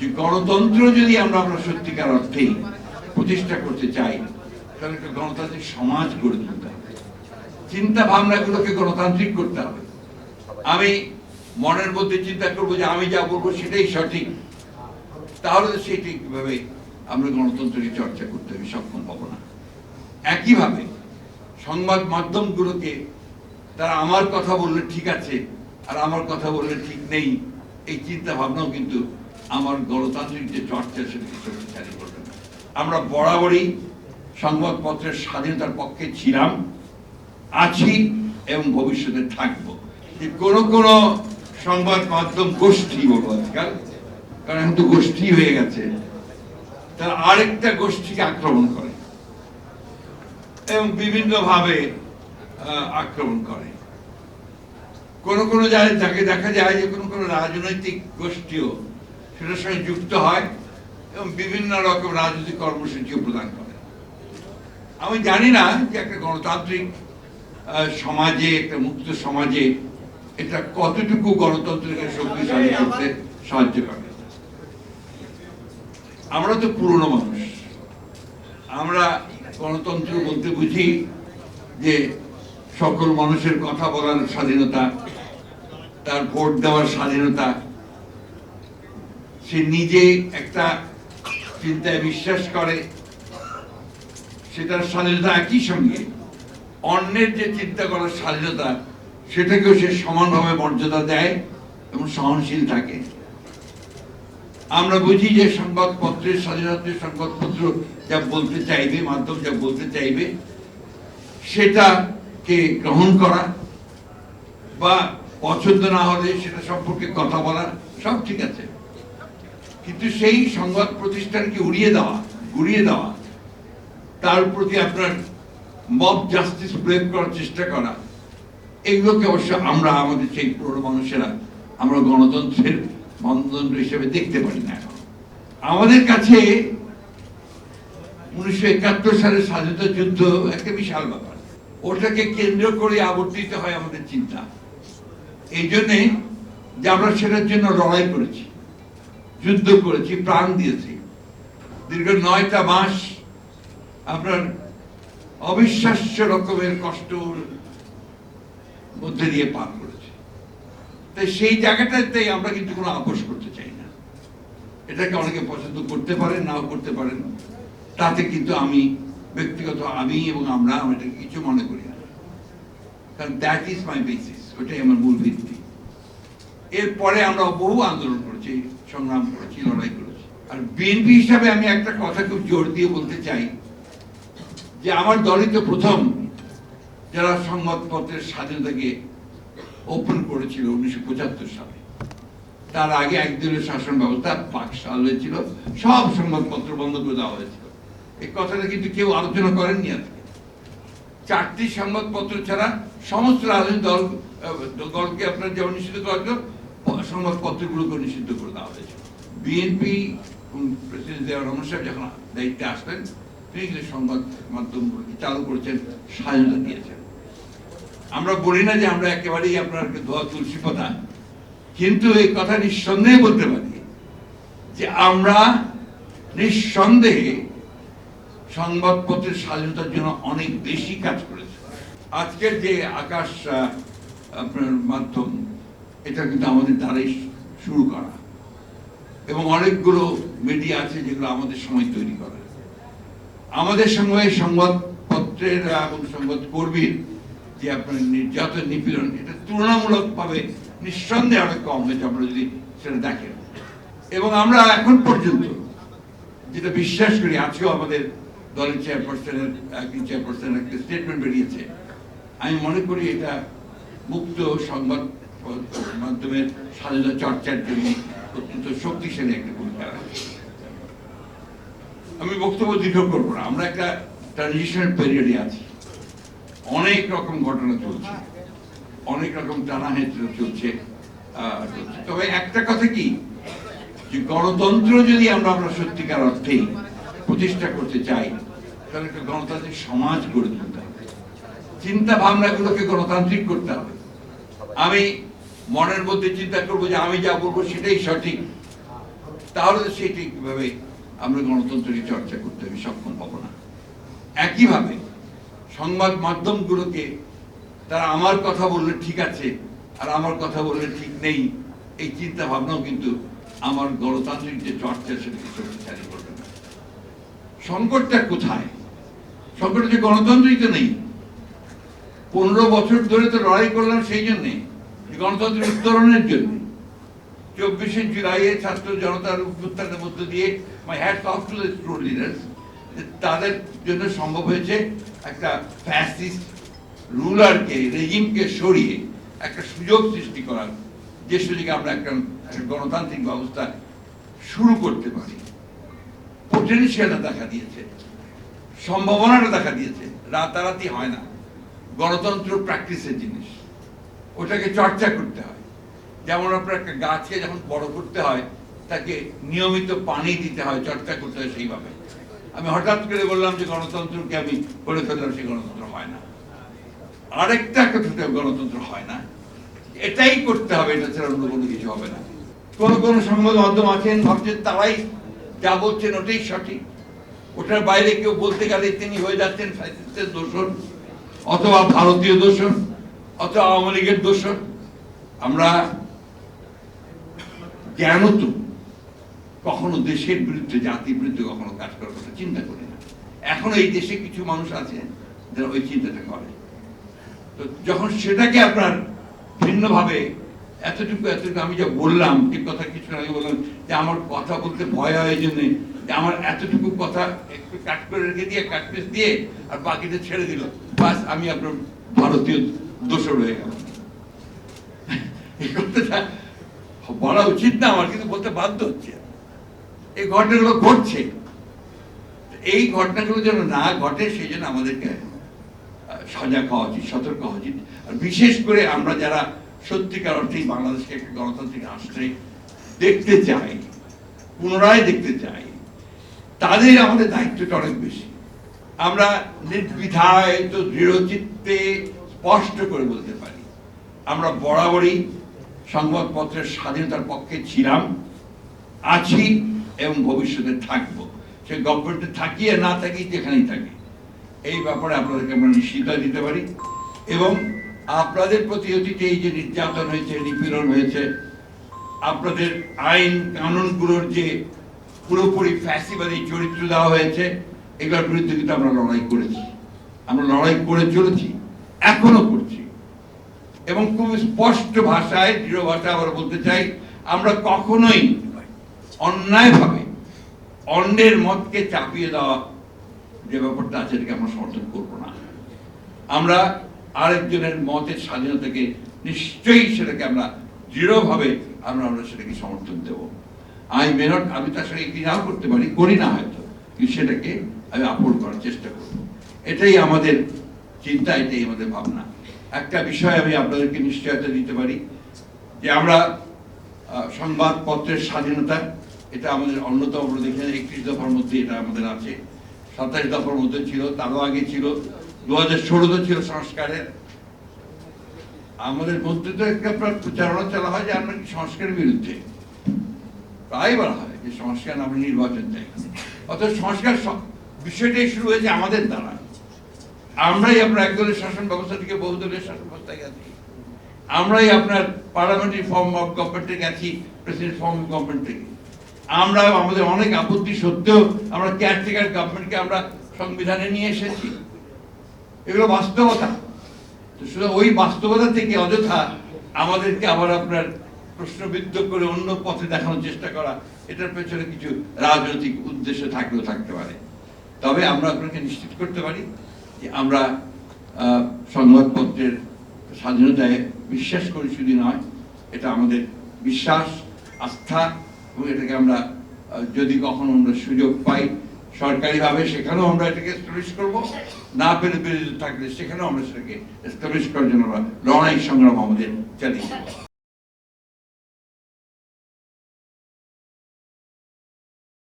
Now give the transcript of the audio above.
যে গণতন্ত্র যদি আমরা সত্যিকার অর্থেই প্রতিষ্ঠা করতে চাই, তাহলে একটা গণতান্ত্রিক সমাজ গড়ে তুলতে হবে, চিন্তা ভাবনাগুলোকে গণতান্ত্রিক করতে হবে। আমি মনের মধ্যে চিন্তা করবো যে আমি যা বলবো সেটাই সঠিক, তাহলে সেটি কিভাবে আমরা গণতন্ত্রকে চর্চা করতে হবে সক্ষম হব না। একইভাবে সংবাদ মাধ্যমগুলোকে তারা আমার কথা বললে ঠিক আছে আর আমার কথা বললে ঠিক নেই, এই চিন্তা ভাবনাও কিন্তু আমার গণতান্ত্রিক যে চর্চা সেটাকে শক্তিশালী করবে না। আমরা বরাবরই সংবাদপত্রের স্বাধীনতার পক্ষে ছিলাম, আছি এবং ভবিষ্যতে থাকবো। যে কোন সংবাদ মাধ্যম গোষ্ঠী বলবো আজকাল, কারণ এখন তো গোষ্ঠী হয়ে গেছে, তারা আরেকটা গোষ্ঠীকে আক্রমণ করে এবং বিভিন্ন ভাবে আক্রমণ করে। কোন জায়গায় যাকে দেখা যায় যে কোন রাজনৈতিক গোষ্ঠীও সেটার সঙ্গে যুক্ত হয় এবং বিভিন্ন রকম রাজনৈতিক কর্মসূচিও প্রদান করে। আমি জানি না যে একটা গণতান্ত্রিক সমাজে, একটা মুক্ত সমাজে এটা কতটুকু গণতন্ত্রকে শক্তিশালী করতে সাহায্য করে। আমরা তো পুরনো মানুষ, আমরা গণতন্ত্র বলতে বুঝি যে সকল মানুষের কথা বলার স্বাধীনতা, তার ভোট দেওয়ার স্বাধীনতা, সে নিজে একটা চিন্তায় বিশ্বাস করে সেটার স্বাধীনতা, একই সঙ্গে অন্যের যে চিন্তা করার স্বাধীনতা সেটাকেও সে সমানভাবে মর্যাদা দেয় এবং সহনশীল থাকে। আমরা বুঝি যে সংবাদপত্রের স্বাধীনতা, সংবাদপত্র যা বলতে চাইবে, মাধ্যম যা বলতে চাইবে সেটাকে গ্রহণ করা বা পছন্দ না হলে সেটা সম্পর্কে কথা বলা সব ঠিক আছে, কিন্তু সেই সংবাদ প্রতিষ্ঠানকে গুড়িয়ে দেওয়া, তার প্রতি আপনার মব জাস্টিস প্রয়োগ করার চেষ্টা করা, এগুলোকে অবশ্য আমরা আমাদের সেই পুরনো মানুষেরা আমরা গণতন্ত্রের মানদণ্ড হিসেবে দেখতে পারি না। এখন আমাদের কাছে 1971 সালের স্বাধীনতা যুদ্ধ একটা বিশাল ব্যাপার, ওটাকে কেন্দ্র করে আবর্তিত হয় আমাদের চিন্তা। এই জন্যে যে আমরা সেটার জন্য লড়াই করেছি, যুদ্ধ করেছি, প্রাণ দিয়েছি, দীর্ঘ 9টা মাস আপনার অবিশ্বাস্য রকমের কষ্টর মধ্যে দিয়ে পার করেছে। তাই সেই জায়গাটাতে আমরা কিন্তু কোনো আপোষ করতে চাই না। এটাকে অনেকে পছন্দ করতে পারেন, নাও করতে পারেন, তাতে কিন্তু আমি ব্যক্তিগত এবং আমরা এটাকে কিছু মনে করি না, কারণ দ্যাট ইজ মাই বেসিস, ওটাই আমার মূল ভিত্তি। এরপরে আমরা বহু আন্দোলন করেছি, সংগ্রাম করেছি, লড়াই করেছি। আর বিএনপি হিসাবে আমি একটা কথা খুব জোর দিয়ে বলতে চাই যে আমার দলই তো প্রথম যারা সংবাদপত্রের স্বাধীনতাকে ওপেন করেছিল 1975 সালে। তার আগে একদিনের শাসন ব্যবস্থা বাকশাল হয়েছিল, সব সংবাদপত্র বন্ধ করে দেওয়া হয়েছিল। এই কথাটা কিন্তু কেউ আলোচনা করেননি। আজকে 4টি সংবাদপত্র ছাড়া সমস্ত রাজনৈতিক দলকে আপনার যেমন নিষিদ্ধ করা হয়েছিল, সংবাদপত্রগুলোকে নিষিদ্ধ করে দেওয়া হয়েছিল। বিএনপি প্রেসিডেন্ট জিয়াউর রহমান সাহেব যখন দায়িত্বে আসলেন, তিনি কিন্তু সংবাদ মাধ্যমগুলোকে চালু করেছেন, স্বাধীনতা দিয়েছেন। আমরা বলি না যে আমরা একেবারেই আপনার ধোয়া তুলসী পাতা, কিন্তু এই কথা নিঃসন্দেহে বলতে পারি যে আমরা নিঃসন্দেহে সংবাদপত্রের স্বাধীনতার জন্য অনেক বেশি কাজ করেছি। আজকের যে আকাশ আপনার মাধ্যম, এটা কিন্তু আমাদের দ্বারাই শুরু করা, এবং অনেকগুলো মিডিয়া আছে যেগুলো আমাদের সময় তৈরি করা। আমাদের সঙ্গে সংবাদপত্রের এবং সংবাদ কর্মীর যে আপনার নির্যাতন, নিপীড়ন, এটা তুলনামূলকভাবে নিঃসন্দেহে অনেক কম হয়েছে আমরা যদি সেটা দেখেন। এবং আমরা এখন পর্যন্ত যেটা বিশ্বাস করি, আজকেও আমাদের দলের চেয়ারপারসনের একটা স্টেটমেন্ট বেরিয়েছে, আমি মনে করি এটা মুক্ত সংবাদ মাধ্যমের স্বাধীনতা চর্চার জন্য অত্যন্ত শক্তিশালী একটা ভূমিকা রাখে। আমি বক্তব্য দীর্ঘ করবো না, আমরা একটা ট্রানজিশনাল পিরিয়ডে আছি, অনেক রকম ঘটনা চলছে, অনেক রকম টানাহেঁচড়া চলছে। তবে একটা কথা কি, যে গণতন্ত্র যদি আমরা সত্যিকার অর্থেই প্রতিষ্ঠা করতে চাই, তাহলে একটা গণতান্ত্রিক সমাজ গড়ে তুলতে হবে, চিন্তা ভাবনাগুলোকে গণতান্ত্রিক করতে হবে। আমি মনের মধ্যে চিন্তা করবো যে আমি যা বলবো সেটাই সঠিক, তাহলে সেটি কিভাবে আমরা গণতন্ত্রকে চর্চা করতে আমি সক্ষম হব না। একইভাবে সংবাদ মাধ্যমগুলোকে তারা আমার কথা বললে ঠিক আছে আর আমার কথা বললে ঠিক নেই, এই চিন্তা ভাবনাও কিন্তু আমার গণতান্ত্রিক যে চর্চা সেটাকে শক্তিশালী করবে না। সংকটটা কোথায়? সংকট যে গণতন্ত্রই তো নেই। 15 বছর ধরে তো লড়াই করলাম সেই জন্যে, গণতন্ত্রের উত্তরণের জন্য। 24শে জুলাইয়ে ছাত্র জনতার অভ্যুত্থানের মধ্য দিয়ে my hats off to the student leaders, তাদের জন্য সম্ভব হয়েছে একটা ফ্যাসিস্ট রুলারকে, রেজিমকে সরিয়ে একটা সুযোগ সৃষ্টি করার, যে সুযোগে আমরা একটা গণতান্ত্রিক ব্যবস্থা শুরু করতে পারি। পোটেনশিয়ালটা দেখা দিয়েছে, সম্ভাবনাটা দেখা দিয়েছে। রাতারাতি হয় না, গণতন্ত্র প্র্যাকটিসের জিনিস, ওটাকে চর্চা করতে হয়। যেমন আপনার একটা গাছকে যখন বড় করতে হয় তাকে নিয়মিত পানি দিতে হয়, চর্চা করতে হয়। সেইভাবে আমি হঠাৎ করে বললাম যে গণতন্ত্রকে আমি করে ফেললাম, সেই গণতন্ত্র হয় না। আরেকটা কথাতে গণতন্ত্র হয় না, এটাই করতে হবে, এটা ছাড়া অন্য কোনো কিছু হবে না। কোন সংবাদ মাধ্যম আছেন ভাবছেন তারাই যা বলছেন ওটাই সঠিক, ওটার বাইরে কেউ বলতে গেলে তিনি হয়ে যাচ্ছেন ফ্যাসিস্টের দোষর, অথবা ভারতীয় দোষর, অথবা আওয়ামী লীগের দোষর। আমরা জ্ঞানত কখনো দেশের বিরুদ্ধে, জাতির বিরুদ্ধে কখনো কাজ করার কথা চিন্তা করি না। এখন এই দেশে কিছু মানুষ আছে যারা ওই চিন্তাটা করে। তো যখন সেটাকে আপনার ভিন্নভাবে এতটুকু আমি যা বললাম, ঠিক কথা কিছু আগে বললাম যে আমার কথা বলতে ভয় হয়, এই জন্যে যে আমার এতটুকু কথা একটু কাট করে রেখে দিয়ে, কাট পিস দিয়ে আর বাকিটা ছেড়ে দিল, বাস আমি আপনার ভারতীয় দোষর হয়ে গেল। এই কথাটা বলা উচিত না আমার, কিন্তু বলতে বাধ্য হচ্ছে। এই ঘটনাগুলো ঘটছে, এই ঘটনাগুলো যেন না ঘটে সেই জন্য আমাদেরকে সজাগ হওয়া উচিত, সতর্ক হওয়া উচিত। আর বিশেষ করে আমরা যারা সত্যিকার অর্থেই বাংলাদেশকে একটা গণতান্ত্রিক রাষ্ট্রে দেখতে চাই, পুনরায় দেখতে চাই, তাদের আমাদের দায়িত্বটা অনেক বেশি। আমরা নির্দ্বিধায় তো দৃঢ়চিত্তে স্পষ্ট করে বলতে পারি, আমরা বরাবরই সংবাদপত্রের স্বাধীনতার পক্ষে ছিলাম, আছি এবং ভবিষ্যতে থাকবো। সে গভর্নমেন্টে থাকি আর না থাকি, যেখানেই থাকি, এই ব্যাপারে আপনাদেরকে আমরা নিশ্চয়তা দিতে পারি। এবং আপনাদের প্রতি অতীতে এই যে নির্যাতন হয়েছে, নিপীড়ন হয়েছে, আপনাদের আইন কানুনগুলোর যে পুরোপুরি ফ্যাসিবাদী চরিত্র দেওয়া হয়েছে, এগুলোর বিরুদ্ধে কিন্তু আমরা লড়াই করেছি, আমরা লড়াই করে চলেছি, এখনো করছি। এবং খুব স্পষ্ট ভাষায়, দৃঢ় ভাষায় আবার বলতে চাই, আমরা কখনোই অন্যায়ভাবে অন্যের মতকে চাপিয়ে দেওয়া যে ব্যাপারটা আছে এটাকে আমরা সমর্থন করবো না। আমরা আরেকজনের মতের স্বাধীনতাকে নিশ্চয়ই সেটাকে আমরা দৃঢ়ভাবে আমরা সেটাকে সমর্থন দেব। আমি তার সঙ্গে একটি নাও করতে পারি, করি না হয়তো, কিন্তু সেটাকে আমি আপলোড করার চেষ্টা করব। এটাই আমাদের চিন্তা, এটাই আমাদের ভাবনা। একটা বিষয় আমি আপনাদেরকে নিশ্চয়তা দিতে পারি যে আমরা সংবাদপত্রের স্বাধীনতা, এটা আমাদের অন্যতম, দেখেন 31 দফার মধ্যে এটা আমাদের আছে, 27 দফার মধ্যে ছিল, তারও আগে ছিল, 2016 ছিল সংস্কারের। আমাদের মধ্যে তো একটা প্রচারণা চালা হয় যে আমরা কি সংস্কারের বিরুদ্ধে, প্রায় বলা হয় যে সংস্কার আমরা নির্বাচন চাই। অর্থাৎ সংস্কার বিষয়টাই শুরু হয়েছে আমাদের দ্বারা। আমরাই আপনার একদলের শাসন ব্যবস্থা থেকে বহুদলের শাসন ব্যবস্থায় গেছি, আমরাই আপনার পার্লামেন্টারি ফর্ম অফ গভর্নমেন্টে গেছি প্রেসিডেন্ট ফর্ম অফ গভর্নমেন্ট থেকে। আমরা আমাদের অনেক আপত্তি সত্ত্বেও আমরা কেয়ারটেকার গভর্নমেন্টকে আমরা সংবিধানে নিয়ে এসেছি। এগুলো বাস্তবতা। তো শুধু ওই বাস্তবতা থেকে অযথা আমাদেরকে আবার আপনার প্রশ্নবিদ্ধ করে অন্য পথে দেখানোর চেষ্টা করা, এটার পেছনে কিছু রাজনৈতিক উদ্দেশ্য থাকলেও থাকতে পারে। তবে আমরা আপনাকে নিশ্চিত করতে পারি যে আমরা সংবাদপত্রের স্বাধীনতায় বিশ্বাস করি, শুধু নয়, এটা আমাদের বিশ্বাস, আস্থা, এবং এটাকে আমরা যদি কখনো আমরা সুযোগ পাই সরকারিভাবে, সেখানেও আমরা এটাকে এস্টাবলিশ করবো, না পেরে থাকলে সেখানেও আমরা সেটাকে এস্টাবলিশ করার জন্য লড়াই সংগ্রাম আমাদের চালিয়ে যাবো।